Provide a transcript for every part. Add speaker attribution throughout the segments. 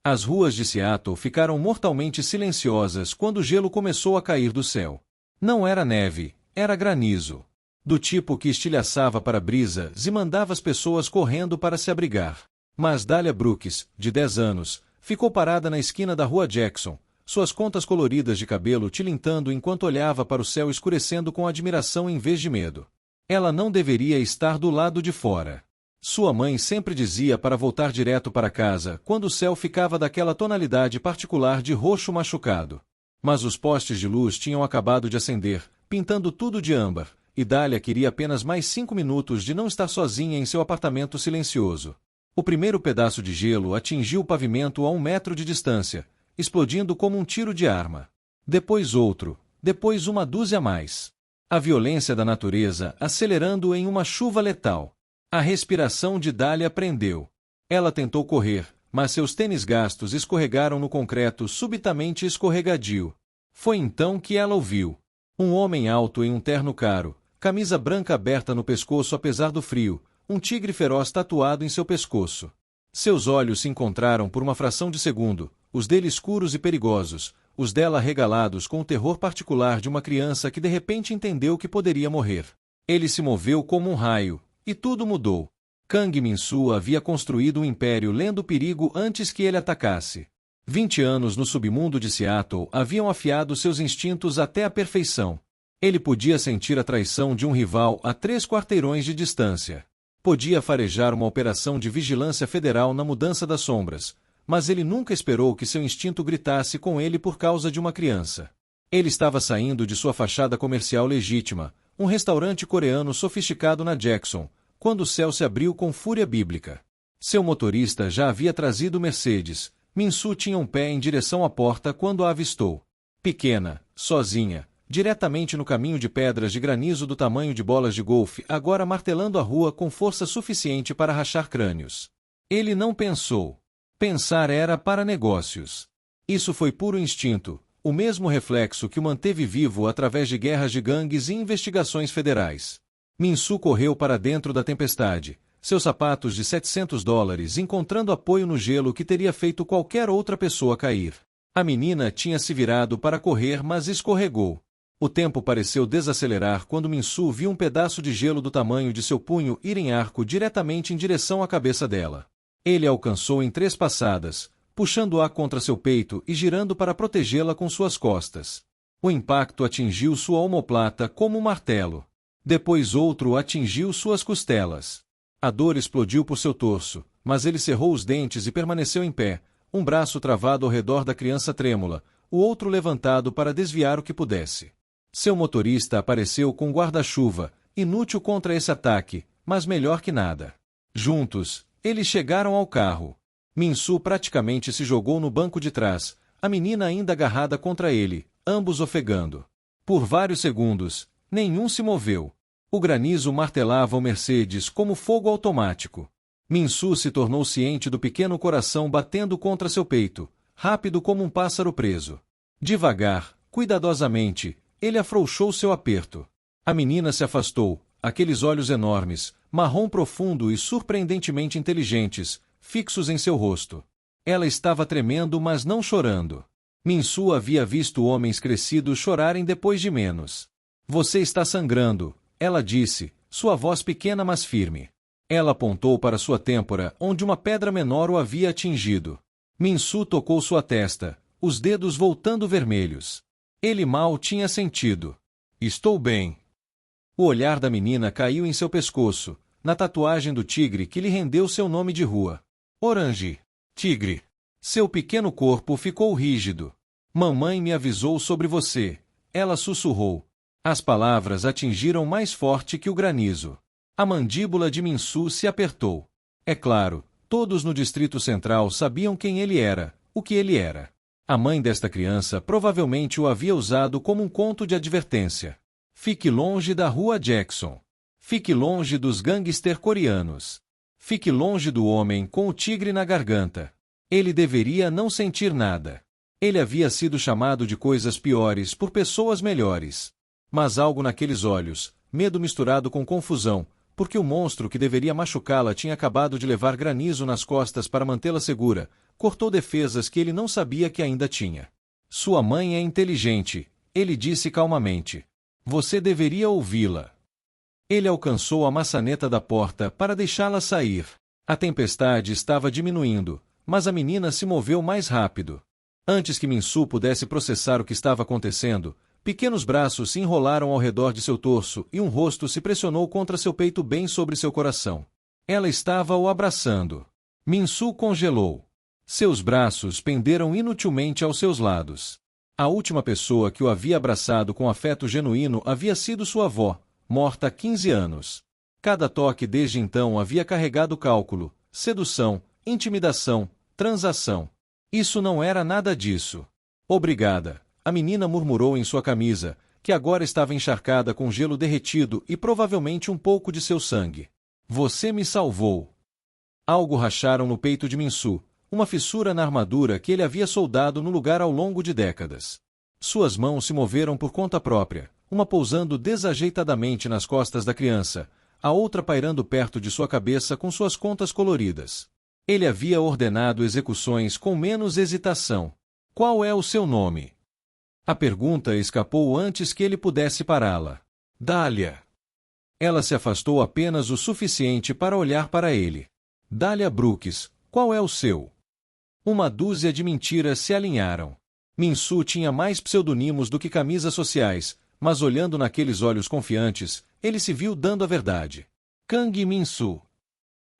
Speaker 1: As ruas de Seattle ficaram mortalmente silenciosas quando o gelo começou a cair do céu. Não era neve, era granizo. Do tipo que estilhaçava para-brisas e mandava as pessoas correndo para se abrigar. Mas Dahlia Brooks, de 10 anos, ficou parada na esquina da rua Jackson, suas contas coloridas de cabelo tilintando enquanto olhava para o céu escurecendo com admiração em vez de medo. Ela não deveria estar do lado de fora. Sua mãe sempre dizia para voltar direto para casa quando o céu ficava daquela tonalidade particular de roxo machucado. Mas os postes de luz tinham acabado de acender, pintando tudo de âmbar, e Dahlia queria apenas mais 5 minutos de não estar sozinha em seu apartamento silencioso. O primeiro pedaço de gelo atingiu o pavimento a 1 metro de distância, explodindo como um tiro de arma. Depois outro, depois uma dúzia mais. A violência da natureza acelerando em uma chuva letal. A respiração de Dahlia prendeu. Ela tentou correr, mas seus tênis gastos escorregaram no concreto subitamente escorregadio. Foi então que ela ouviu. Um homem alto em um terno caro, camisa branca aberta no pescoço apesar do frio, um tigre feroz tatuado em seu pescoço. Seus olhos se encontraram por uma fração de segundo, os dele escuros e perigosos, os dela arregalados com o terror particular de uma criança que de repente entendeu que poderia morrer. Ele se moveu como um raio, e tudo mudou. Kang Min-soo havia construído um império lendo o perigo antes que ele atacasse. 20 anos no submundo de Seattle haviam afiado seus instintos até a perfeição. Ele podia sentir a traição de um rival a 3 quarteirões de distância. Podia farejar uma operação de vigilância federal na mudança das sombras, mas ele nunca esperou que seu instinto gritasse com ele por causa de uma criança. Ele estava saindo de sua fachada comercial legítima, um restaurante coreano sofisticado na Jackson, quando o céu se abriu com fúria bíblica. Seu motorista já havia trazido o Mercedes. Min-soo tinha um pé em direção à porta quando a avistou. Pequena, sozinha, diretamente no caminho de pedras de granizo do tamanho de bolas de golfe, agora martelando a rua com força suficiente para rachar crânios. Ele não pensou. Pensar era para negócios. Isso foi puro instinto, o mesmo reflexo que o manteve vivo através de guerras de gangues e investigações federais. Min-soo correu para dentro da tempestade, seus sapatos de $700 encontrando apoio no gelo que teria feito qualquer outra pessoa cair. A menina tinha se virado para correr, mas escorregou. O tempo pareceu desacelerar quando Min-soo viu um pedaço de gelo do tamanho de seu punho ir em arco diretamente em direção à cabeça dela. Ele a alcançou em 3 passadas, puxando-a contra seu peito e girando para protegê-la com suas costas. O impacto atingiu sua omoplata como um martelo. Depois outro atingiu suas costelas. A dor explodiu por seu torso, mas ele cerrou os dentes e permaneceu em pé, um braço travado ao redor da criança trêmula, o outro levantado para desviar o que pudesse. Seu motorista apareceu com um guarda-chuva, inútil contra esse ataque, mas melhor que nada. Juntos, eles chegaram ao carro. Min-soo praticamente se jogou no banco de trás, a menina ainda agarrada contra ele, ambos ofegando. Por vários segundos, nenhum se moveu. O granizo martelava o Mercedes como fogo automático. Min-soo se tornou ciente do pequeno coração batendo contra seu peito, rápido como um pássaro preso. Devagar, cuidadosamente, ele afrouxou seu aperto. A menina se afastou, aqueles olhos enormes, marrom profundo e surpreendentemente inteligentes, fixos em seu rosto. Ela estava tremendo, mas não chorando. Min-soo havia visto homens crescidos chorarem depois de menos. Você está sangrando, ela disse, sua voz pequena mas firme. Ela apontou para sua têmpora, onde uma pedra menor o havia atingido. Min-soo tocou sua testa, os dedos voltando vermelhos. Ele mal tinha sentido. Estou bem. O olhar da menina caiu em seu pescoço, na tatuagem do tigre que lhe rendeu seu nome de rua. Orange. Tigre. Seu pequeno corpo ficou rígido. Mamãe me avisou sobre você. Ela sussurrou. As palavras atingiram mais forte que o granizo. A mandíbula de Min-soo se apertou. É claro, todos no Distrito Central sabiam quem ele era, o que ele era. A mãe desta criança provavelmente o havia usado como um conto de advertência. Fique longe da rua Jackson. Fique longe dos gangster coreanos. Fique longe do homem com o tigre na garganta. Ele deveria não sentir nada. Ele havia sido chamado de coisas piores por pessoas melhores. Mas algo naqueles olhos, medo misturado com confusão, porque o monstro que deveria machucá-la tinha acabado de levar granizo nas costas para mantê-la segura, cortou defesas que ele não sabia que ainda tinha. Sua mãe é inteligente, ele disse calmamente. Você deveria ouvi-la. Ele alcançou a maçaneta da porta para deixá-la sair. A tempestade estava diminuindo, mas a menina se moveu mais rápido. Antes que Minsu pudesse processar o que estava acontecendo, pequenos braços se enrolaram ao redor de seu torso e um rosto se pressionou contra seu peito bem sobre seu coração. Ela estava o abraçando. Minsu congelou. Seus braços penderam inutilmente aos seus lados. A última pessoa que o havia abraçado com afeto genuíno havia sido sua avó, morta há 15 anos. Cada toque desde então havia carregado cálculo, sedução, intimidação, transação. Isso não era nada disso. Obrigada, a menina murmurou em sua camisa, que agora estava encharcada com gelo derretido e provavelmente um pouco de seu sangue. Você me salvou. Algo racharam no peito de Minsu, uma fissura na armadura que ele havia soldado no lugar ao longo de décadas. Suas mãos se moveram por conta própria, uma pousando desajeitadamente nas costas da criança, a outra pairando perto de sua cabeça com suas contas coloridas. Ele havia ordenado execuções com menos hesitação. Qual é o seu nome? A pergunta escapou antes que ele pudesse pará-la. Dália. Ela se afastou apenas o suficiente para olhar para ele. Dália Brooks, qual é o seu? Uma dúzia de mentiras se alinharam. Minsu tinha mais pseudonimos do que camisas sociais, mas olhando naqueles olhos confiantes, ele se viu dando a verdade. Kang Minsu.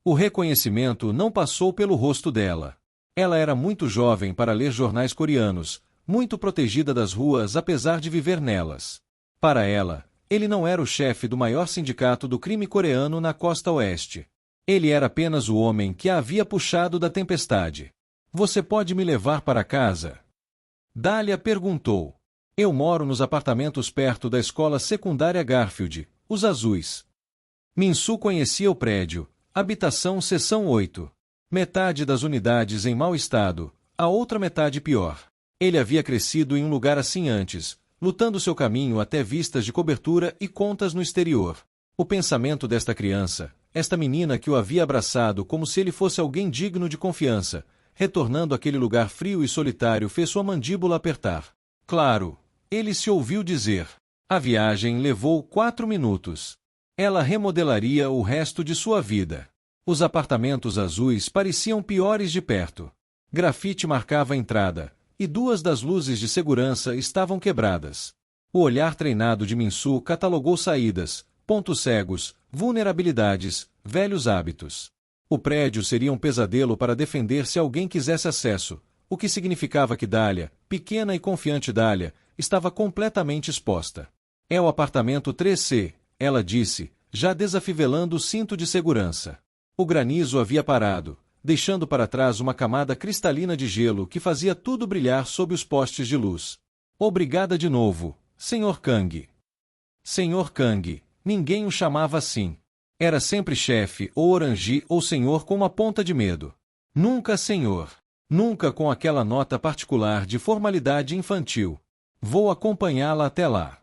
Speaker 1: O reconhecimento não passou pelo rosto dela. Ela era muito jovem para ler jornais coreanos, muito protegida das ruas apesar de viver nelas. Para ela, ele não era o chefe do maior sindicato do crime coreano na costa oeste. Ele era apenas o homem que a havia puxado da tempestade. Você pode me levar para casa? Dália perguntou. Eu moro nos apartamentos perto da escola secundária Garfield, os azuis. Minsu conhecia o prédio, habitação seção 8. Metade das unidades em mau estado, a outra metade pior. Ele havia crescido em um lugar assim antes, lutando seu caminho até vistas de cobertura e contas no exterior. O pensamento desta criança, esta menina que o havia abraçado como se ele fosse alguém digno de confiança, retornando àquele lugar frio e solitário, fez sua mandíbula apertar. Claro, ele se ouviu dizer. A viagem levou 4 minutos. Ela remodelaria o resto de sua vida. Os apartamentos azuis pareciam piores de perto. Grafite marcava a entrada, e 2 das luzes de segurança estavam quebradas. O olhar treinado de Minsu catalogou saídas, pontos cegos, vulnerabilidades, velhos hábitos. O prédio seria um pesadelo para defender se alguém quisesse acesso, o que significava que Dália, pequena e confiante Dália, estava completamente exposta. É o apartamento 3C, ela disse, já desafivelando o cinto de segurança. O granizo havia parado, deixando para trás uma camada cristalina de gelo que fazia tudo brilhar sob os postes de luz. Obrigada de novo, Sr. Kang. Sr. Kang, ninguém o chamava assim. Era sempre chefe, ou orangi, ou senhor com uma ponta de medo. Nunca senhor. Nunca com aquela nota particular de formalidade infantil. Vou acompanhá-la até lá.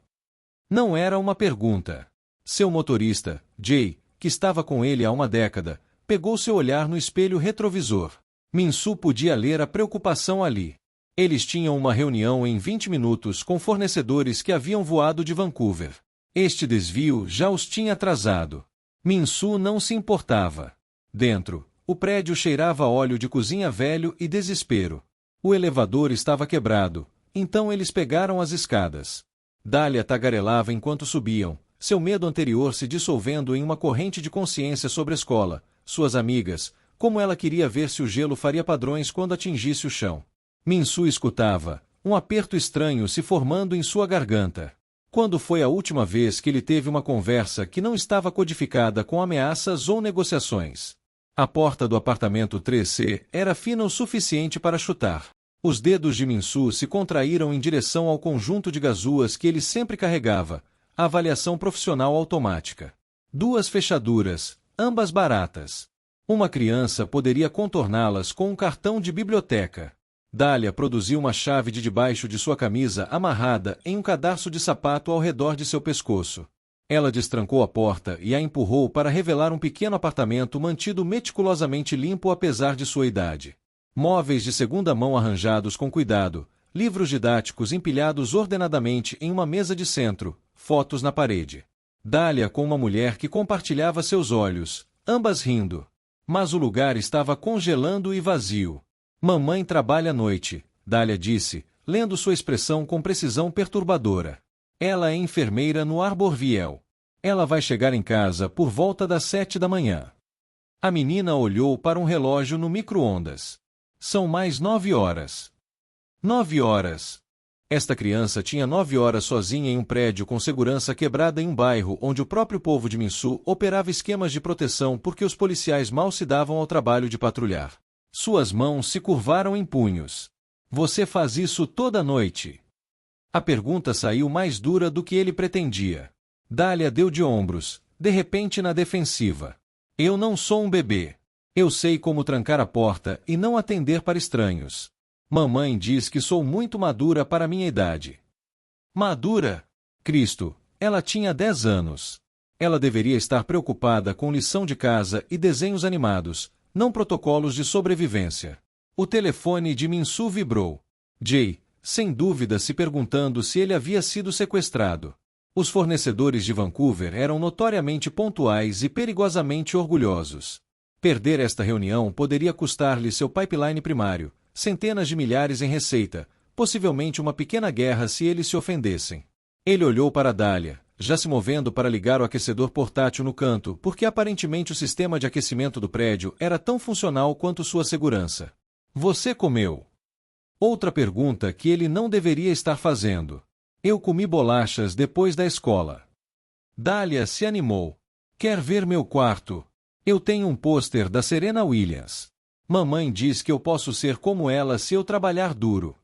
Speaker 1: Não era uma pergunta. Seu motorista, Jay, que estava com ele há uma década, pegou seu olhar no espelho retrovisor. Minsu podia ler a preocupação ali. Eles tinham uma reunião em 20 minutos com fornecedores que haviam voado de Vancouver. Este desvio já os tinha atrasado. Minsu não se importava. Dentro, o prédio cheirava a óleo de cozinha velho e desespero. O elevador estava quebrado, então eles pegaram as escadas. Dália tagarelava enquanto subiam, seu medo anterior se dissolvendo em uma corrente de consciência sobre a escola, suas amigas, como ela queria ver se o gelo faria padrões quando atingisse o chão. Minsu escutava, um aperto estranho se formando em sua garganta. Quando foi a última vez que ele teve uma conversa que não estava codificada com ameaças ou negociações? A porta do apartamento 3C era fina o suficiente para chutar. Os dedos de Minsu se contraíram em direção ao conjunto de gazuas que ele sempre carregava, a avaliação profissional automática. 2 fechaduras, ambas baratas. Uma criança poderia contorná-las com um cartão de biblioteca. Dália produziu uma chave de debaixo de sua camisa amarrada em um cadarço de sapato ao redor de seu pescoço. Ela destrancou a porta e a empurrou para revelar um pequeno apartamento mantido meticulosamente limpo apesar de sua idade. Móveis de segunda mão arranjados com cuidado, livros didáticos empilhados ordenadamente em uma mesa de centro, fotos na parede. Dália com uma mulher que compartilhava seus olhos, ambas rindo. Mas o lugar estava congelando e vazio. Mamãe trabalha à noite, Dália disse, lendo sua expressão com precisão perturbadora. Ela é enfermeira no Arborville. Ela vai chegar em casa por volta das 7 da manhã. A menina olhou para um relógio no micro-ondas. São mais 9 horas. 9 horas. Esta criança tinha 9 horas sozinha em um prédio com segurança quebrada em um bairro onde o próprio povo de Minsu operava esquemas de proteção porque os policiais mal se davam ao trabalho de patrulhar. Suas mãos se curvaram em punhos. Você faz isso toda noite? A pergunta saiu mais dura do que ele pretendia. Dália deu de ombros, de repente na defensiva. Eu não sou um bebê. Eu sei como trancar a porta e não atender para estranhos. Mamãe diz que sou muito madura para minha idade. Madura? Cristo, ela tinha 10 anos. Ela deveria estar preocupada com lição de casa e desenhos animados, não protocolos de sobrevivência. O telefone de Minsu vibrou. Jay, sem dúvida, se perguntando se ele havia sido sequestrado. Os fornecedores de Vancouver eram notoriamente pontuais e perigosamente orgulhosos. Perder esta reunião poderia custar-lhe seu pipeline primário, centenas de milhares em receita, possivelmente uma pequena guerra se eles se ofendessem. Ele olhou para Dália, já se movendo para ligar o aquecedor portátil no canto, porque aparentemente o sistema de aquecimento do prédio era tão funcional quanto sua segurança. Você comeu? Outra pergunta que ele não deveria estar fazendo. Eu comi bolachas depois da escola. Dália se animou. Quer ver meu quarto? Eu tenho um pôster da Serena Williams. Mamãe diz que eu posso ser como ela se eu trabalhar duro.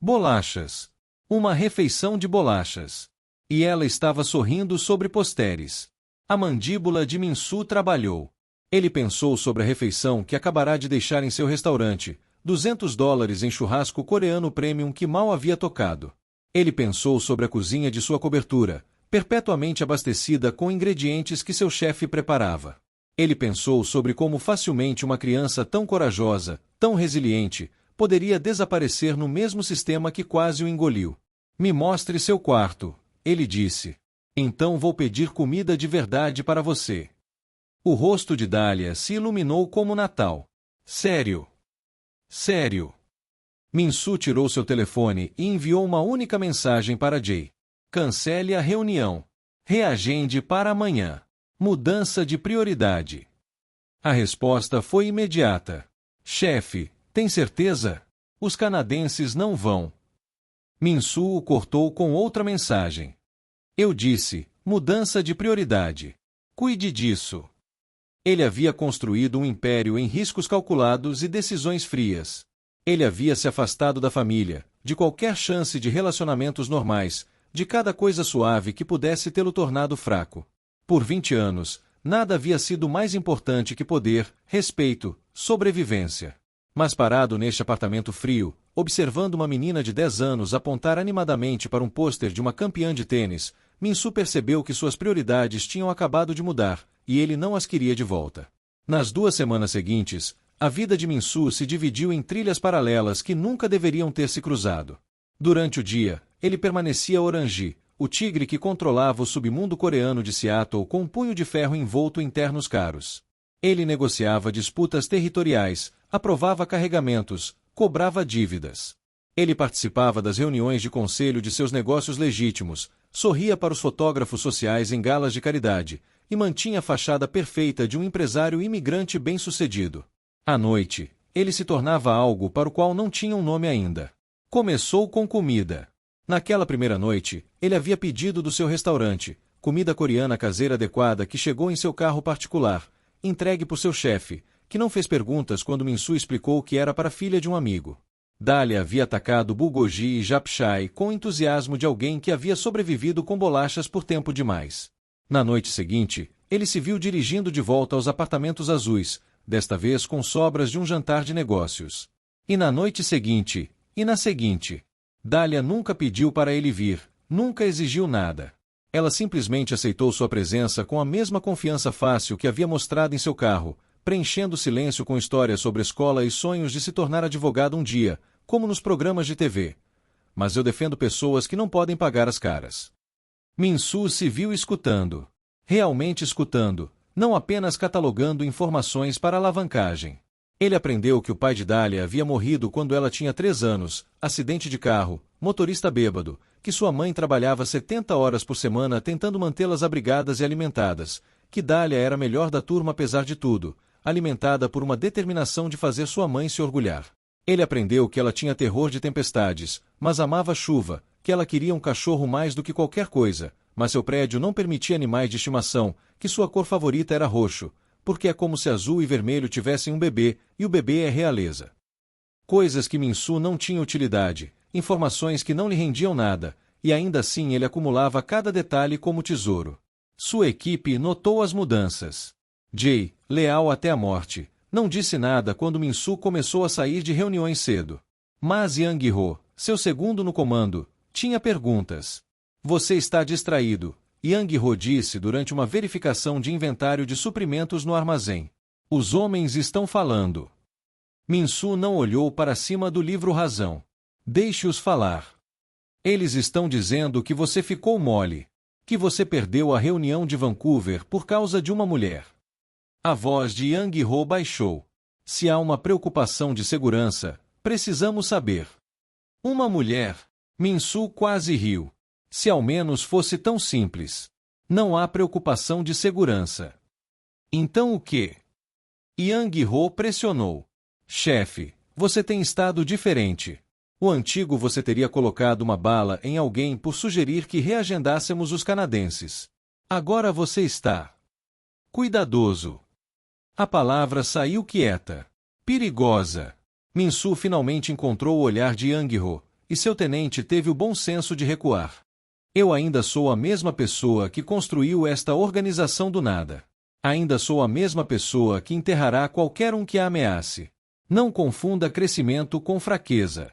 Speaker 1: Bolachas. Uma refeição de bolachas. E ela estava sorrindo sobre posteres. A mandíbula de Minsu trabalhou. Ele pensou sobre a refeição que acabará de deixar em seu restaurante, $200 em churrasco coreano premium que mal havia tocado. Ele pensou sobre a cozinha de sua cobertura, perpetuamente abastecida com ingredientes que seu chefe preparava. Ele pensou sobre como facilmente uma criança tão corajosa, tão resiliente, poderia desaparecer no mesmo sistema que quase o engoliu. Me mostre seu quarto, ele disse. Então vou pedir comida de verdade para você. O rosto de Dália se iluminou como Natal. Sério? Sério? Minsu tirou seu telefone e enviou uma única mensagem para Jay. Cancele a reunião. Reagende para amanhã. Mudança de prioridade. A resposta foi imediata. Chefe, tem certeza? Os canadenses não vão. Minsu o cortou com outra mensagem. Eu disse, mudança de prioridade. Cuide disso. Ele havia construído um império em riscos calculados e decisões frias. Ele havia se afastado da família, de qualquer chance de relacionamentos normais, de cada coisa suave que pudesse tê-lo tornado fraco. Por 20 anos, nada havia sido mais importante que poder, respeito, sobrevivência. Mas parado neste apartamento frio, observando uma menina de 10 anos apontar animadamente para um pôster de uma campeã de tênis, Minsu percebeu que suas prioridades tinham acabado de mudar, e ele não as queria de volta. Nas 2 semanas seguintes, a vida de Minsu se dividiu em trilhas paralelas que nunca deveriam ter se cruzado. Durante o dia, ele permanecia Orangi, o tigre que controlava o submundo coreano de Seattle com um punho de ferro envolto em ternos caros. Ele negociava disputas territoriais, aprovava carregamentos, cobrava dívidas. Ele participava das reuniões de conselho de seus negócios legítimos, sorria para os fotógrafos sociais em galas de caridade, e mantinha a fachada perfeita de um empresário imigrante bem-sucedido. À noite, ele se tornava algo para o qual não tinha um nome ainda. Começou com comida. Naquela primeira noite, ele havia pedido do seu restaurante, comida coreana caseira adequada que chegou em seu carro particular, entregue por seu chefe, que não fez perguntas quando Minsu explicou que era para a filha de um amigo. Dália havia atacado bulgogi e japchae com o entusiasmo de alguém que havia sobrevivido com bolachas por tempo demais. Na noite seguinte, ele se viu dirigindo de volta aos apartamentos azuis, desta vez com sobras de um jantar de negócios. E na noite seguinte, e na seguinte. Dália nunca pediu para ele vir, nunca exigiu nada. Ela simplesmente aceitou sua presença com a mesma confiança fácil que havia mostrado em seu carro, preenchendo o silêncio com histórias sobre escola e sonhos de se tornar advogado um dia, como nos programas de TV. Mas eu defendo pessoas que não podem pagar as caras. Min-soo se viu escutando. Realmente escutando, não apenas catalogando informações para alavancagem. Ele aprendeu que o pai de Dália havia morrido quando ela tinha 3 anos, acidente de carro, motorista bêbado, que sua mãe trabalhava 70 horas por semana tentando mantê-las abrigadas e alimentadas, que Dália era a melhor da turma apesar de tudo, alimentada por uma determinação de fazer sua mãe se orgulhar. Ele aprendeu que ela tinha terror de tempestades, mas amava a chuva, que ela queria um cachorro mais do que qualquer coisa, mas seu prédio não permitia animais de estimação, que sua cor favorita era roxo, porque é como se azul e vermelho tivessem um bebê, e o bebê é realeza. Coisas que Min-soo não tinha utilidade, informações que não lhe rendiam nada, e ainda assim ele acumulava cada detalhe como tesouro. Sua equipe notou as mudanças. Jae, leal até a morte, não disse nada quando Min-soo começou a sair de reuniões cedo. Mas Yang-ho, seu segundo no comando, tinha perguntas. Você está distraído, Yang-ho disse durante uma verificação de inventário de suprimentos no armazém. Os homens estão falando. Min-soo não olhou para cima do livro Razão. Deixe-os falar. Eles estão dizendo que você ficou mole. Que você perdeu a reunião de Vancouver por causa de uma mulher. A voz de Yang-ho baixou. Se há uma preocupação de segurança, precisamos saber. Uma mulher. Min-soo quase riu. Se ao menos fosse tão simples. Não há preocupação de segurança. Então o quê? Yang-ho pressionou. Chefe, você tem estado diferente. O antigo você teria colocado uma bala em alguém por sugerir que reagendássemos os canadenses. Agora você está cuidadoso. A palavra saiu quieta. Perigosa. Min-soo finalmente encontrou o olhar de Yang-ho, e seu tenente teve o bom senso de recuar. Eu ainda sou a mesma pessoa que construiu esta organização do nada. Ainda sou a mesma pessoa que enterrará qualquer um que a ameace. Não confunda crescimento com fraqueza.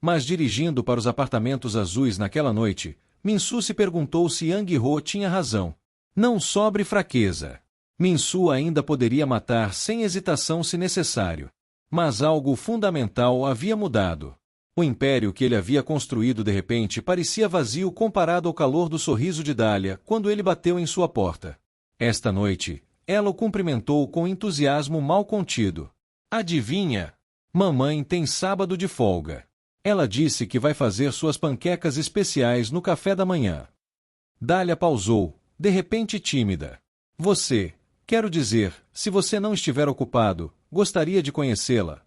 Speaker 1: Mas dirigindo para os apartamentos azuis naquela noite, Min-soo se perguntou se Yang-ho tinha razão. Não sobre fraqueza. Min-soo ainda poderia matar sem hesitação se necessário. Mas algo fundamental havia mudado. O império que ele havia construído de repente parecia vazio comparado ao calor do sorriso de Dália quando ele bateu em sua porta. Esta noite, ela o cumprimentou com entusiasmo mal contido. Adivinha? Mamãe tem sábado de folga. Ela disse que vai fazer suas panquecas especiais no café da manhã. Dália pausou, de repente tímida. Você, quero dizer, se você não estiver ocupado, gostaria de conhecê-la.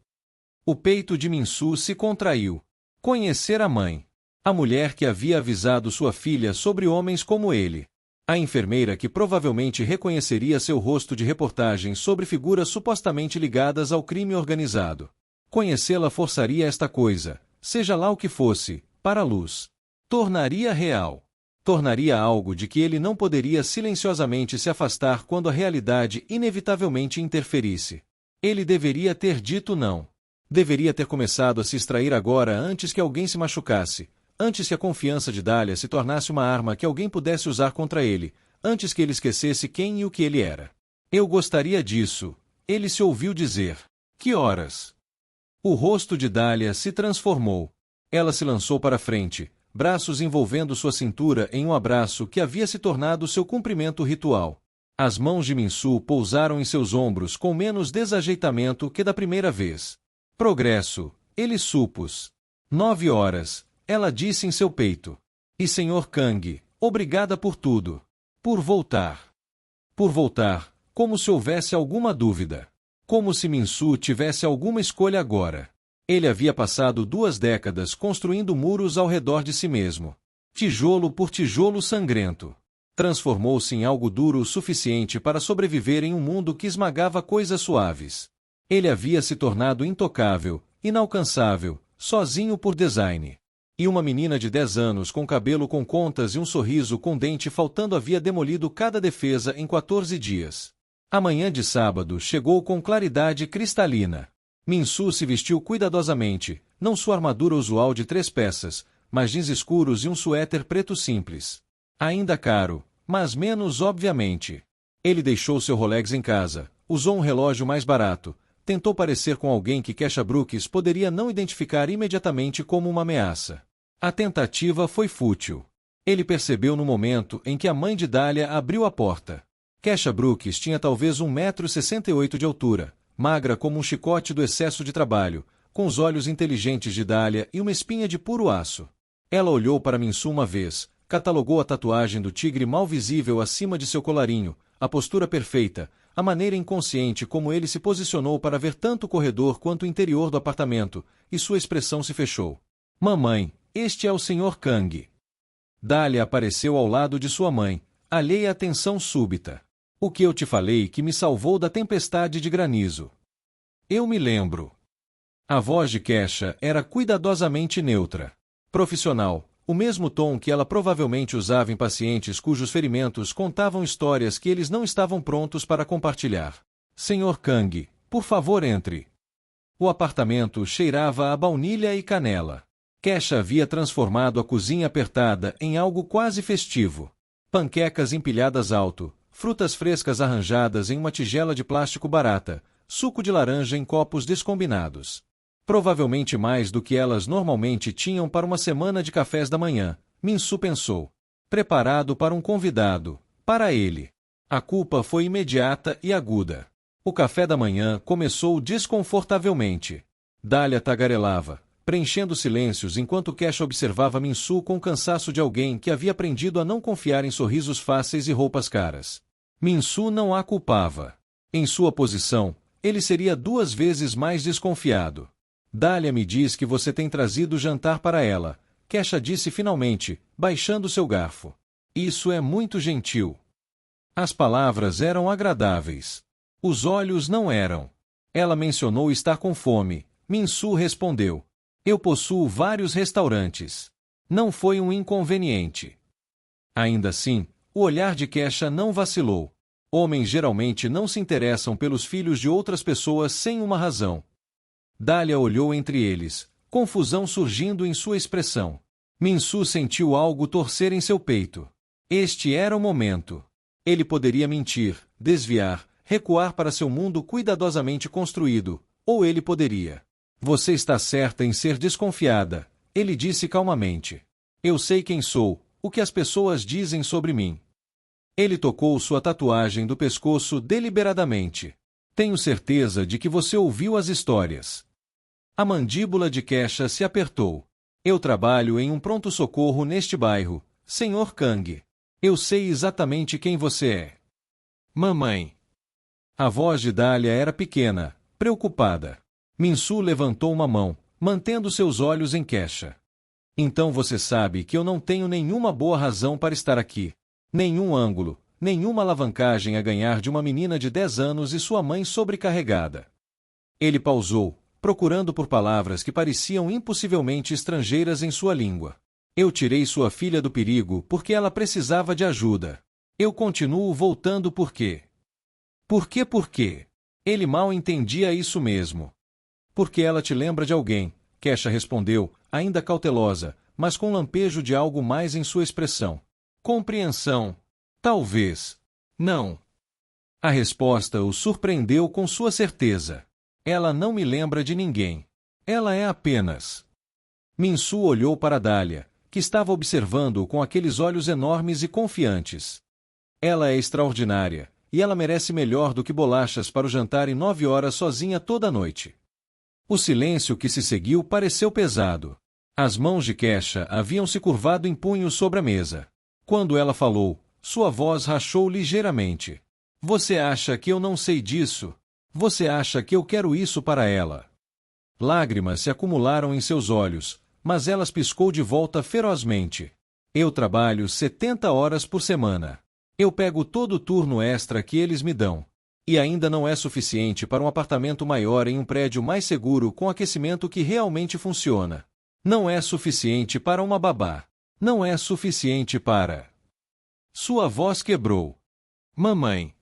Speaker 1: O peito de Min-soo se contraiu. Conhecer a mãe. A mulher que havia avisado sua filha sobre homens como ele. A enfermeira que provavelmente reconheceria seu rosto de reportagem sobre figuras supostamente ligadas ao crime organizado. Conhecê-la forçaria esta coisa, seja lá o que fosse, para a luz. Tornaria real. Tornaria algo de que ele não poderia silenciosamente se afastar quando a realidade inevitavelmente interferisse. Ele deveria ter dito não. Deveria ter começado a se extrair agora antes que alguém se machucasse, antes que a confiança de Dália se tornasse uma arma que alguém pudesse usar contra ele, antes que ele esquecesse quem e o que ele era. Eu gostaria disso, ele se ouviu dizer. Que horas? O rosto de Dália se transformou. Ela se lançou para frente, braços envolvendo sua cintura em um abraço que havia se tornado seu cumprimento ritual. As mãos de Min-soo pousaram em seus ombros com menos desajeitamento que da primeira vez. Progresso, ele supôs. 9 horas, ela disse em seu peito. E Sr. Kang, obrigada por tudo. Por voltar. Por voltar, como se houvesse alguma dúvida. Como se Min-soo tivesse alguma escolha agora. Ele havia passado 2 décadas construindo muros ao redor de si mesmo. Tijolo por tijolo sangrento. Transformou-se em algo duro o suficiente para sobreviver em um mundo que esmagava coisas suaves. Ele havia se tornado intocável, inalcançável, sozinho por design. E uma menina de 10 anos com cabelo com contas e um sorriso com dente faltando havia demolido cada defesa em 14 dias. A manhã de sábado chegou com claridade cristalina. Min-soo se vestiu cuidadosamente, não sua armadura usual de 3 peças, mas jeans escuros e um suéter preto simples. Ainda caro, mas menos obviamente. Ele deixou seu Rolex em casa, Usou um relógio mais barato. Tentou parecer com alguém que Kesha Brooks poderia não identificar imediatamente como uma ameaça. A tentativa foi fútil. Ele percebeu no momento em que a mãe de Dahlia abriu a porta. Kesha Brooks tinha talvez 1,68 m de altura, magra como um chicote do excesso de trabalho, com os olhos inteligentes de Dahlia e uma espinha de puro aço. Ela olhou para Min-Soo uma vez, catalogou a tatuagem do tigre mal visível acima de seu colarinho, a postura perfeita, a maneira inconsciente como ele se posicionou para ver tanto o corredor quanto o interior do apartamento, e sua expressão se fechou. Mamãe, este é o Sr. Kang. Dahlia apareceu ao lado de sua mãe, alheia à tensão súbita. O que eu te falei que me salvou da tempestade de granizo? Eu me lembro. A voz de Kesha era cuidadosamente neutra. Profissional, o mesmo tom que ela provavelmente usava em pacientes cujos ferimentos contavam histórias que eles não estavam prontos para compartilhar. Sr. Kang, por favor entre. O apartamento cheirava a baunilha e canela. Kesha havia transformado a cozinha apertada em algo quase festivo. Panquecas empilhadas alto, frutas frescas arranjadas em uma tigela de plástico barata, suco de laranja em copos descombinados. Provavelmente mais do que elas normalmente tinham para uma semana de cafés da manhã, Min-Soo pensou. Preparado para um convidado, para ele. A culpa foi imediata e aguda. O café da manhã começou desconfortavelmente. Dahlia tagarelava, preenchendo silêncios enquanto Kesha observava Min-Soo com o cansaço de alguém que havia aprendido a não confiar em sorrisos fáceis e roupas caras. Min-Soo não a culpava. Em sua posição, ele seria 2 vezes mais desconfiado. Dahlia me diz que você tem trazido jantar para ela, Kesha disse finalmente, baixando seu garfo. Isso é muito gentil. As palavras eram agradáveis. Os olhos não eram. Ela mencionou estar com fome. Min-Soo respondeu. Eu possuo vários restaurantes. Não foi um inconveniente. Ainda assim, o olhar de Kesha não vacilou. Homens geralmente não se interessam pelos filhos de outras pessoas sem uma razão. Dahlia olhou entre eles, confusão surgindo em sua expressão. Min-Soo sentiu algo torcer em seu peito. Este era o momento. Ele poderia mentir, desviar, recuar para seu mundo cuidadosamente construído, ou ele poderia. Você está certa em ser desconfiada, ele disse calmamente. Eu sei quem sou, o que as pessoas dizem sobre mim. Ele tocou sua tatuagem do pescoço deliberadamente. Tenho certeza de que você ouviu as histórias. A mandíbula de Kesha se apertou. Eu trabalho em um pronto-socorro neste bairro, Sr. Kang. Eu sei exatamente quem você é. Mamãe. A voz de Dahlia era pequena, preocupada. Min-Soo levantou uma mão, mantendo seus olhos em Kesha. Então você sabe que eu não tenho nenhuma boa razão para estar aqui. Nenhum ângulo, nenhuma alavancagem a ganhar de uma menina de 10 anos e sua mãe sobrecarregada. Ele pausou, procurando por palavras que pareciam impossivelmente estrangeiras em sua língua. Eu tirei sua filha do perigo porque ela precisava de ajuda. Eu continuo voltando por quê? Por quê? Ele mal entendia isso mesmo. Porque ela te lembra de alguém, Kesha respondeu, ainda cautelosa, mas com lampejo de algo mais em sua expressão. Compreensão. Talvez. Não. A resposta o surpreendeu com sua certeza. Ela não me lembra de ninguém. Ela é apenas... Min-Soo olhou para Dahlia, que estava observando-o com aqueles olhos enormes e confiantes. Ela é extraordinária, e ela merece melhor do que bolachas para o jantar em 9 horas sozinha toda noite. O silêncio que se seguiu pareceu pesado. As mãos de Kesha haviam se curvado em punhos sobre a mesa. Quando ela falou, sua voz rachou ligeiramente. Você acha que eu não sei disso? Você acha que eu quero isso para ela? Lágrimas se acumularam em seus olhos, mas elas piscou de volta ferozmente. Eu trabalho 70 horas por semana. Eu pego todo o turno extra que eles me dão. E ainda não é suficiente para um apartamento maior em um prédio mais seguro com aquecimento que realmente funciona. Não é suficiente para uma babá. Não é suficiente para... Sua voz quebrou. Mamãe.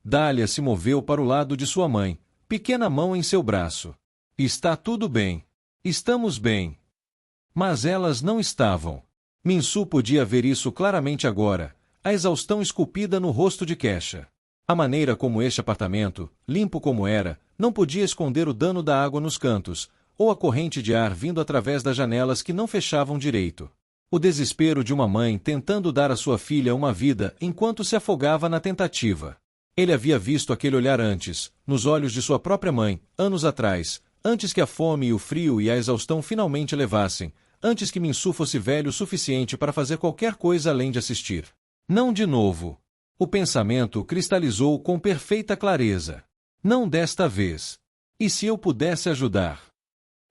Speaker 1: Dahlia se moveu para o lado de sua mãe, pequena mão em seu braço. Está tudo bem. Estamos bem. Mas elas não estavam. Min-Soo podia ver isso claramente agora, a exaustão esculpida no rosto de Kesha. A maneira como este apartamento, limpo como era, não podia esconder o dano da água nos cantos, ou a corrente de ar vindo através das janelas que não fechavam direito. O desespero de uma mãe tentando dar à sua filha uma vida enquanto se afogava na tentativa. Ele havia visto aquele olhar antes, nos olhos de sua própria mãe, anos atrás, antes que a fome e o frio e a exaustão finalmente levassem, antes que Minsu fosse velho o suficiente para fazer qualquer coisa além de assistir. Não de novo. O pensamento cristalizou com perfeita clareza. Não desta vez. E se eu pudesse ajudar?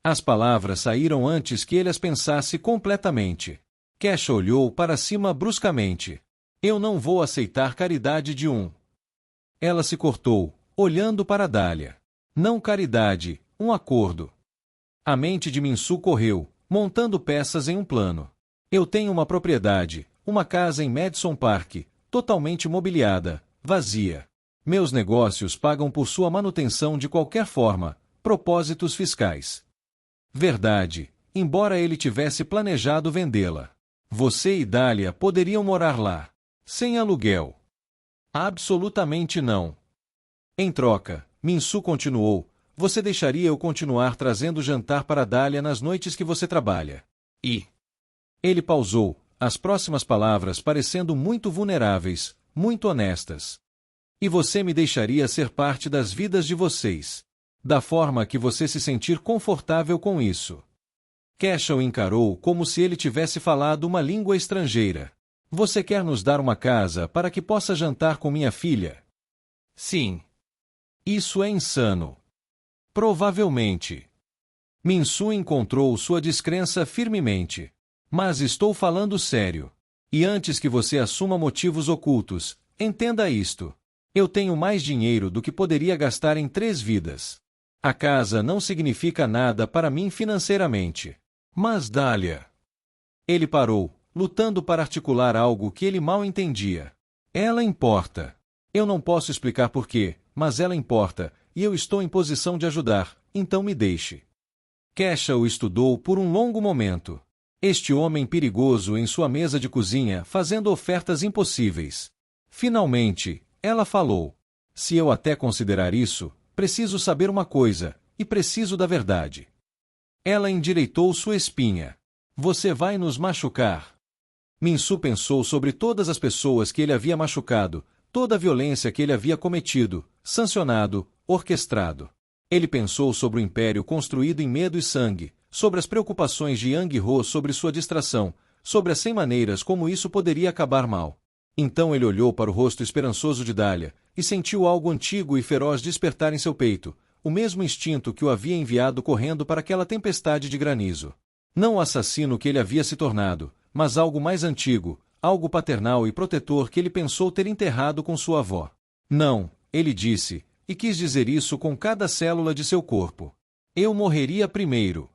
Speaker 1: As palavras saíram antes que ele as pensasse completamente. Kesha olhou para cima bruscamente. Eu não vou aceitar caridade de um. Ela se cortou, olhando para Dália. Não caridade, um acordo. A mente de Minsu correu, montando peças em um plano. Eu tenho uma propriedade, uma casa em Madison Park, totalmente mobiliada, vazia. Meus negócios pagam por sua manutenção de qualquer forma, propósitos fiscais. Verdade, embora ele tivesse planejado vendê-la. Você e Dália poderiam morar lá. Sem aluguel. Absolutamente não. Em troca, Minsu continuou, você deixaria eu continuar trazendo jantar para Dália nas noites que você trabalha. E... Ele pausou, as próximas palavras parecendo muito vulneráveis, muito honestas. E você me deixaria ser parte das vidas de vocês. Da forma que você se sentir confortável com isso. Kesha o encarou como se ele tivesse falado uma língua estrangeira. Você quer nos dar uma casa para que possa jantar com minha filha? Sim. Isso é insano. Provavelmente. Minsu encontrou sua descrença firmemente. Mas estou falando sério. E antes que você assuma motivos ocultos, entenda isto. Eu tenho mais dinheiro do que poderia gastar em 3 vidas. A casa não significa nada para mim financeiramente. Mas Dália... Ele parou, lutando para articular algo que ele mal entendia. Ela importa. Eu não posso explicar porquê, mas ela importa, e eu estou em posição de ajudar, então me deixe. Kesha o estudou por um longo momento. Este homem perigoso em sua mesa de cozinha fazendo ofertas impossíveis. Finalmente, ela falou. Se eu até considerar isso, preciso saber uma coisa, e preciso da verdade. Ela endireitou sua espinha. Você vai nos machucar. Minsu pensou sobre todas as pessoas que ele havia machucado, toda a violência que ele havia cometido, sancionado, orquestrado. Ele pensou sobre o império construído em medo e sangue, sobre as preocupações de Yang Ho sobre sua distração, sobre as 100 maneiras como isso poderia acabar mal. Então ele olhou para o rosto esperançoso de Dália, e sentiu algo antigo e feroz despertar em seu peito, o mesmo instinto que o havia enviado correndo para aquela tempestade de granizo. Não o assassino que ele havia se tornado, mas algo mais antigo, algo paternal e protetor que ele pensou ter enterrado com sua avó. Não, ele disse, e quis dizer isso com cada célula de seu corpo. Eu morreria primeiro.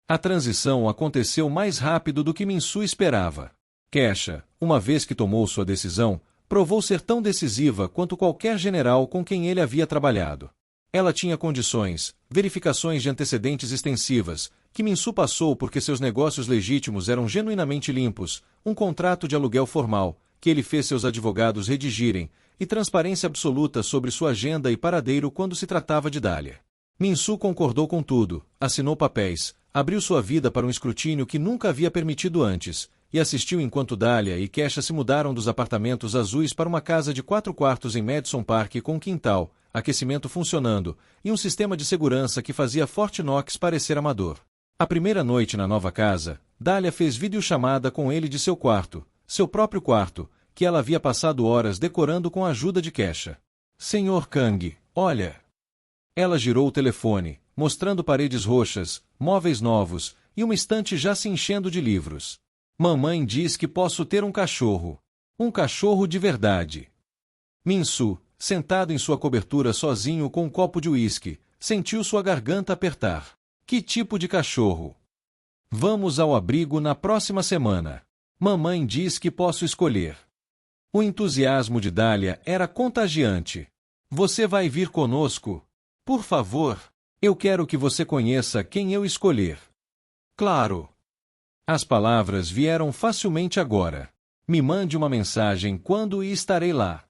Speaker 1: A transição aconteceu mais rápido do que Minsu esperava. Kesha, uma vez que tomou sua decisão, provou ser tão decisiva quanto qualquer general com quem ele havia trabalhado. Ela tinha condições, verificações de antecedentes extensivas, que Minsu passou porque seus negócios legítimos eram genuinamente limpos, um contrato de aluguel formal, que ele fez seus advogados redigirem, e transparência absoluta sobre sua agenda e paradeiro quando se tratava de Dália. Minsu concordou com tudo, assinou papéis, abriu sua vida para um escrutínio que nunca havia permitido antes, e assistiu enquanto Dália e Kesha se mudaram dos apartamentos azuis para uma casa de 4 quartos em Madison Park com quintal, aquecimento funcionando, e um sistema de segurança que fazia Fort Knox parecer amador. A primeira noite na nova casa, Dália fez videochamada com ele de seu quarto, seu próprio quarto, que ela havia passado horas decorando com a ajuda de Kesha. Senhor Kang, olha. Ela girou o telefone, mostrando paredes roxas, móveis novos, e uma estante já se enchendo de livros. Mamãe diz que posso ter um cachorro. Um cachorro de verdade. Minsu, sentado em sua cobertura sozinho com um copo de uísque, sentiu sua garganta apertar. Que tipo de cachorro? Vamos ao abrigo na próxima semana. Mamãe diz que posso escolher. O entusiasmo de Dália era contagiante. Você vai vir conosco? Por favor, eu quero que você conheça quem eu escolher. Claro. As palavras vieram facilmente agora. Me mande uma mensagem quando e estarei lá.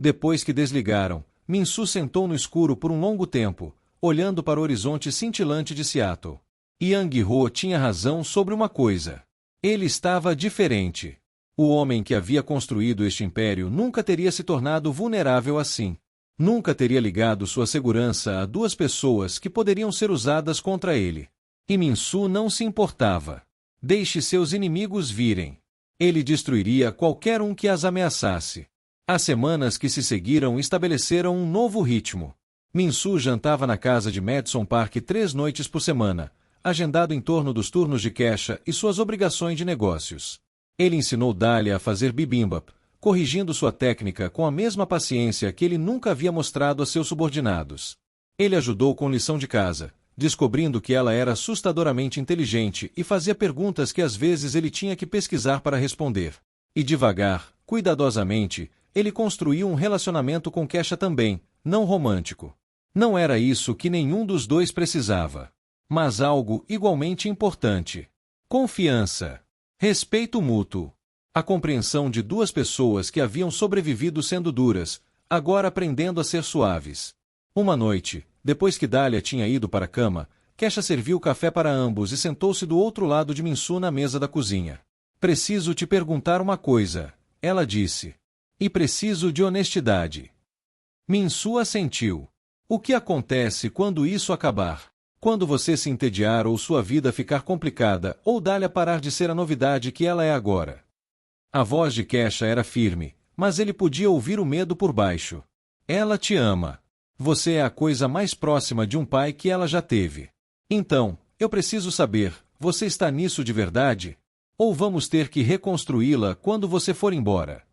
Speaker 1: Depois que desligaram, Minsu sentou no escuro por um longo tempo, olhando para o horizonte cintilante de Seattle. Yang-ho tinha razão sobre uma coisa. Ele estava diferente. O homem que havia construído este império nunca teria se tornado vulnerável assim. Nunca teria ligado sua segurança a duas pessoas que poderiam ser usadas contra ele. E Minsu não se importava. Deixe seus inimigos virem. Ele destruiria qualquer um que as ameaçasse. As semanas que se seguiram estabeleceram um novo ritmo. Minsu jantava na casa de Madison Park 3 noites por semana, agendado em torno dos turnos de Kesha e suas obrigações de negócios. Ele ensinou Dahlia a fazer bibimbap, corrigindo sua técnica com a mesma paciência que ele nunca havia mostrado a seus subordinados. Ele ajudou com lição de casa, descobrindo que ela era assustadoramente inteligente e fazia perguntas que às vezes ele tinha que pesquisar para responder. E devagar, cuidadosamente, ele construiu um relacionamento com Kesha também, não romântico. Não era isso que nenhum dos dois precisava. Mas algo igualmente importante. Confiança. Respeito mútuo. A compreensão de duas pessoas que haviam sobrevivido sendo duras, agora aprendendo a ser suaves. Uma noite, depois que Dahlia tinha ido para a cama, Kesha serviu café para ambos e sentou-se do outro lado de Minsu na mesa da cozinha. Preciso te perguntar uma coisa, ela disse. E preciso de honestidade. Minsu assentiu. O que acontece quando isso acabar? Quando você se entediar ou sua vida ficar complicada, ou Dahlia parar de ser a novidade que ela é agora? A voz de Kesha era firme, mas ele podia ouvir o medo por baixo. Ela te ama. Você é a coisa mais próxima de um pai que ela já teve. Então, eu preciso saber, você está nisso de verdade? Ou vamos ter que reconstruí-la quando você for embora?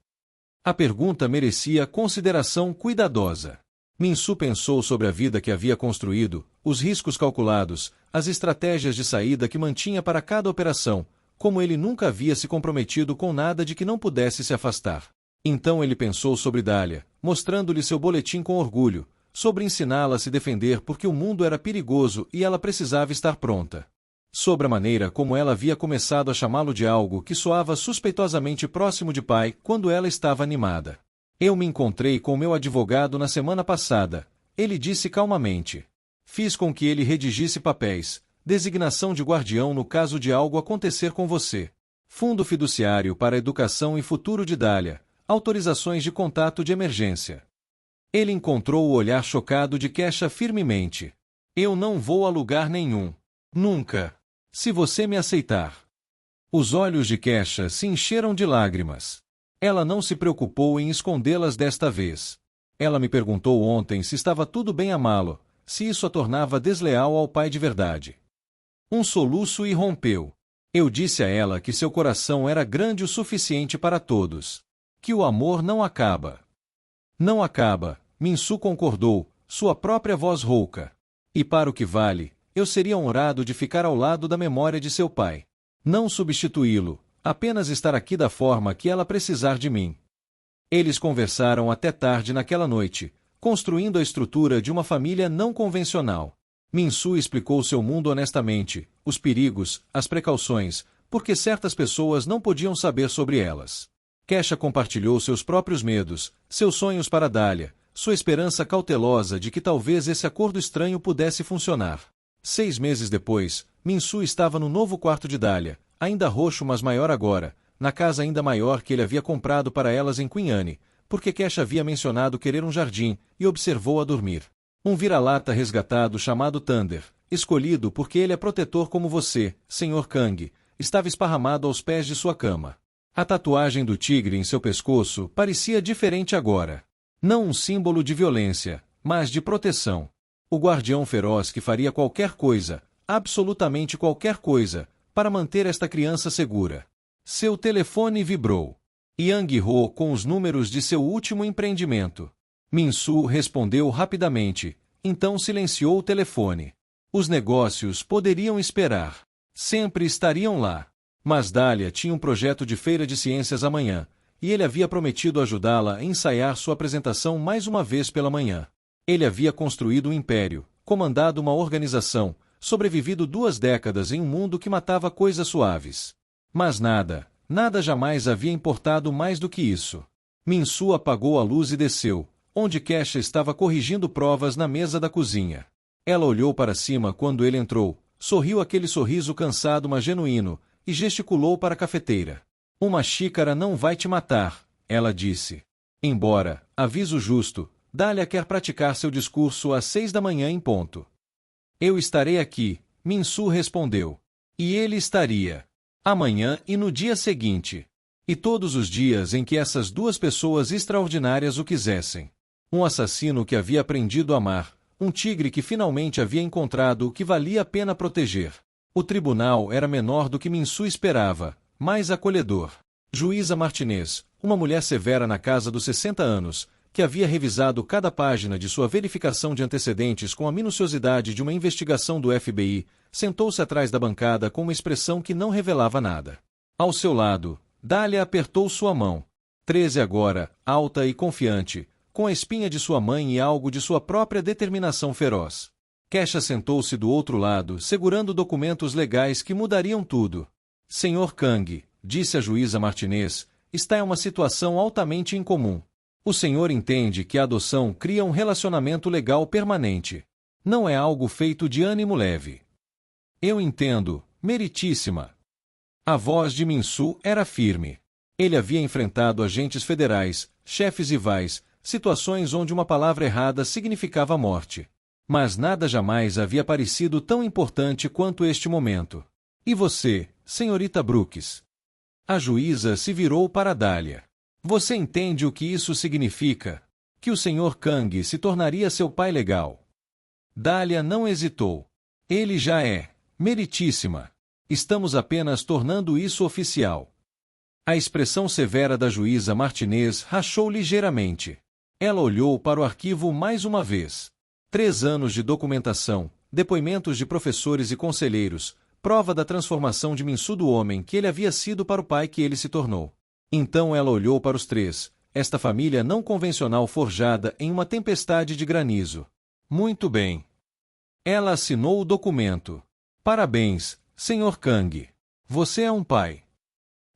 Speaker 1: A pergunta merecia consideração cuidadosa. Minsu pensou sobre a vida que havia construído, os riscos calculados, as estratégias de saída que mantinha para cada operação, como ele nunca havia se comprometido com nada de que não pudesse se afastar. Então ele pensou sobre Dahlia, mostrando-lhe seu boletim com orgulho, sobre ensiná-la a se defender porque o mundo era perigoso e ela precisava estar pronta. Sobre a maneira como ela havia começado a chamá-lo de algo que soava suspeitosamente próximo de pai quando ela estava animada. Eu me encontrei com meu advogado na semana passada, ele disse calmamente. Fiz com que ele redigisse papéis, designação de guardião no caso de algo acontecer com você. Fundo fiduciário para a educação e futuro de Dahlia, autorizações de contato de emergência. Ele encontrou o olhar chocado de Kesha firmemente. Eu não vou a lugar nenhum. Nunca. Se você me aceitar. Os olhos de Kesha se encheram de lágrimas. Ela não se preocupou em escondê-las desta vez. Ela me perguntou ontem se estava tudo bem amá-lo, se isso a tornava desleal ao pai de verdade. Um soluço irrompeu. Eu disse a ela que seu coração era grande o suficiente para todos. Que o amor não acaba. Não acaba, Minsu concordou, sua própria voz rouca. E para o que vale, eu seria honrado de ficar ao lado da memória de seu pai. Não substituí-lo, apenas estar aqui da forma que ela precisar de mim. Eles conversaram até tarde naquela noite, construindo a estrutura de uma família não convencional. Minsu explicou seu mundo honestamente, os perigos, as precauções, porque certas pessoas não podiam saber sobre elas. Kesha compartilhou seus próprios medos, seus sonhos para Dahlia, sua esperança cautelosa de que talvez esse acordo estranho pudesse funcionar. 6 meses depois, Minsu estava no novo quarto de Dahlia, ainda roxo mas maior agora, na casa ainda maior que ele havia comprado para elas em Queen Anne, porque Kesha havia mencionado querer um jardim, e observou-a dormir. Um vira-lata resgatado chamado Thunder, escolhido porque ele é protetor como você, Sr. Kang, estava esparramado aos pés de sua cama. A tatuagem do tigre em seu pescoço parecia diferente agora. Não um símbolo de violência, mas de proteção. O guardião feroz que faria qualquer coisa, absolutamente qualquer coisa, para manter esta criança segura. Seu telefone vibrou. Yang-ho com os números de seu último empreendimento. Minsu respondeu rapidamente, então silenciou o telefone. Os negócios poderiam esperar. Sempre estariam lá. Mas Dahlia tinha um projeto de feira de ciências amanhã, e ele havia prometido ajudá-la a ensaiar sua apresentação mais uma vez pela manhã. Ele havia construído um império, comandado uma organização, sobrevivido 2 décadas em um mundo que matava coisas suaves. Mas nada jamais havia importado mais do que isso. Minsu apagou a luz e desceu, onde Kesha estava corrigindo provas na mesa da cozinha. Ela olhou para cima quando ele entrou, sorriu aquele sorriso cansado mas genuíno, e gesticulou para a cafeteira. Uma xícara não vai te matar, ela disse. Embora, aviso justo, Dália quer praticar seu discurso às 6 da manhã em ponto. Eu estarei aqui, Minsu respondeu. E ele estaria. Amanhã e no dia seguinte. E todos os dias em que essas duas pessoas extraordinárias o quisessem. Um assassino que havia aprendido a amar, um tigre que finalmente havia encontrado o que valia a pena proteger. O tribunal era menor do que Minsu esperava, mais acolhedor. Juíza Martinez, uma mulher severa na casa dos 60 anos, que havia revisado cada página de sua verificação de antecedentes com a minuciosidade de uma investigação do FBI, sentou-se atrás da bancada com uma expressão que não revelava nada. Ao seu lado, Dália apertou sua mão. 13 agora, alta e confiante, com a espinha de sua mãe e algo de sua própria determinação feroz. Kesha sentou-se do outro lado, segurando documentos legais que mudariam tudo. Senhor Kang, disse a juíza Martinez, está em uma situação altamente incomum. O senhor entende que a adoção cria um relacionamento legal permanente. Não é algo feito de ânimo leve. Eu entendo, meritíssima. A voz de Minsu era firme. Ele havia enfrentado agentes federais, chefes rivais, situações onde uma palavra errada significava morte. Mas nada jamais havia parecido tão importante quanto este momento. E você, senhorita Brooks? A juíza se virou para Dália. Você entende o que isso significa? Que o Sr. Kang se tornaria seu pai legal. Dália não hesitou. Ele já é, meritíssima. Estamos apenas tornando isso oficial. A expressão severa da juíza Martinez rachou ligeiramente. Ela olhou para o arquivo mais uma vez. 3 anos de documentação, depoimentos de professores e conselheiros, prova da transformação de Minsu do homem que ele havia sido para o pai que ele se tornou. Então ela olhou para os 3, esta família não convencional forjada em uma tempestade de granizo. Muito bem. Ela assinou o documento. Parabéns, Sr. Kang. Você é um pai.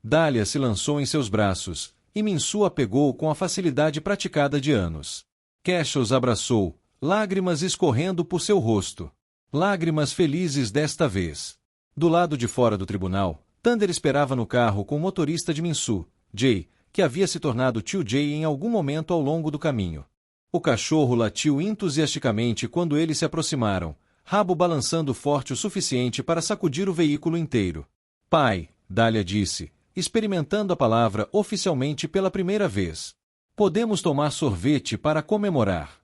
Speaker 1: Dália se lançou em seus braços, e Minsu a pegou com a facilidade praticada de anos. Kesha os abraçou, lágrimas escorrendo por seu rosto. Lágrimas felizes desta vez. Do lado de fora do tribunal, Thunder esperava no carro com o motorista de Minsu, Jay, que havia se tornado tio Jay em algum momento ao longo do caminho. O cachorro latiu entusiasticamente quando eles se aproximaram, rabo balançando forte o suficiente para sacudir o veículo inteiro. Pai, Dália disse, experimentando a palavra oficialmente pela primeira vez. Podemos tomar sorvete para comemorar.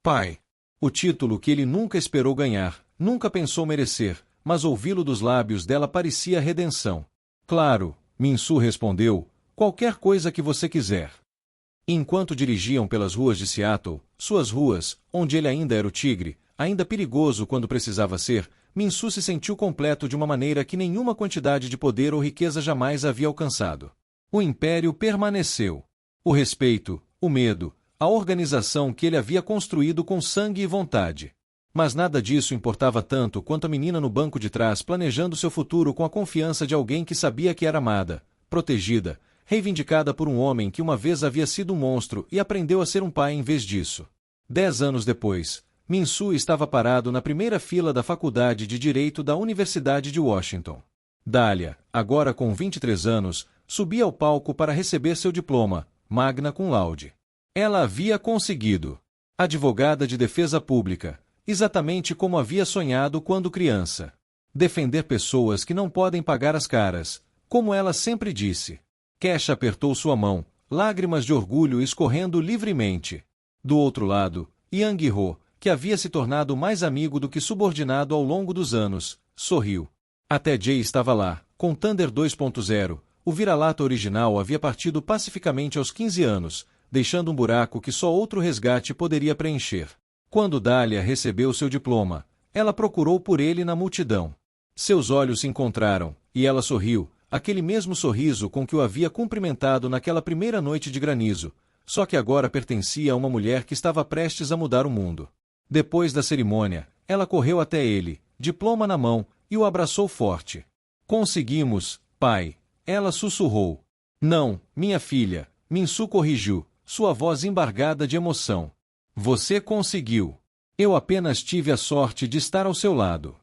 Speaker 1: Pai. O título que ele nunca esperou ganhar, nunca pensou merecer, mas ouvi-lo dos lábios dela parecia redenção. Claro, Minsu respondeu, qualquer coisa que você quiser. Enquanto dirigiam pelas ruas de Seattle, suas ruas, onde ele ainda era o tigre, ainda perigoso quando precisava ser, Minsu se sentiu completo de uma maneira que nenhuma quantidade de poder ou riqueza jamais havia alcançado. O império permaneceu. O respeito, o medo, a organização que ele havia construído com sangue e vontade. Mas nada disso importava tanto quanto a menina no banco de trás planejando seu futuro com a confiança de alguém que sabia que era amada, protegida, reivindicada por um homem que uma vez havia sido um monstro e aprendeu a ser um pai em vez disso. 10 anos depois, Minsu estava parado na primeira fila da Faculdade de Direito da Universidade de Washington. Dália, agora com 23 anos, subia ao palco para receber seu diploma, magna cum laude. Ela havia conseguido. Advogada de defesa pública, exatamente como havia sonhado quando criança. Defender pessoas que não podem pagar as caras, como ela sempre disse. Kesha apertou sua mão, lágrimas de orgulho escorrendo livremente. Do outro lado, Yang Ho, que havia se tornado mais amigo do que subordinado ao longo dos anos, sorriu. Até Jay estava lá, com Thunder 2.0, o vira-lata original havia partido pacificamente aos 15 anos, deixando um buraco que só outro resgate poderia preencher. Quando Dália recebeu seu diploma, ela procurou por ele na multidão. Seus olhos se encontraram, e ela sorriu, aquele mesmo sorriso com que o havia cumprimentado naquela primeira noite de granizo, só que agora pertencia a uma mulher que estava prestes a mudar o mundo. Depois da cerimônia, ela correu até ele, diploma na mão, e o abraçou forte. Conseguimos, pai, ela sussurrou. Não, minha filha, Minsu corrigiu, sua voz embargada de emoção. Você conseguiu. Eu apenas tive a sorte de estar ao seu lado.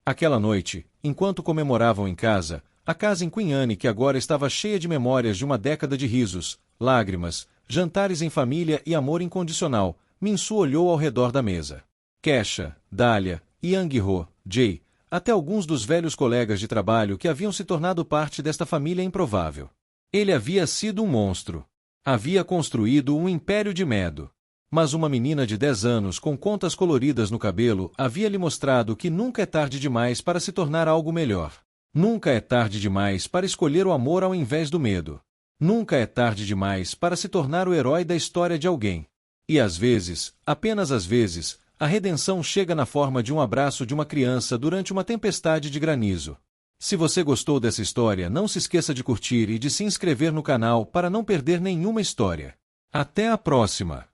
Speaker 1: Aquela noite, enquanto comemoravam em casa, a casa em Queen Anne que agora estava cheia de memórias de uma década de risos, lágrimas, jantares em família e amor incondicional, Minsu olhou ao redor da mesa. Kesha, Dahlia, Young-ho, Jay, até alguns dos velhos colegas de trabalho que haviam se tornado parte desta família improvável. Ele havia sido um monstro. Havia construído um império de medo. Mas uma menina de 10 anos com contas coloridas no cabelo havia lhe mostrado que nunca é tarde demais para se tornar algo melhor. Nunca é tarde demais para escolher o amor ao invés do medo. Nunca é tarde demais para se tornar o herói da história de alguém. E às vezes, apenas às vezes, a redenção chega na forma de um abraço de uma criança durante uma tempestade de granizo. Se você gostou dessa história, não se esqueça de curtir e de se inscrever no canal para não perder nenhuma história. Até a próxima!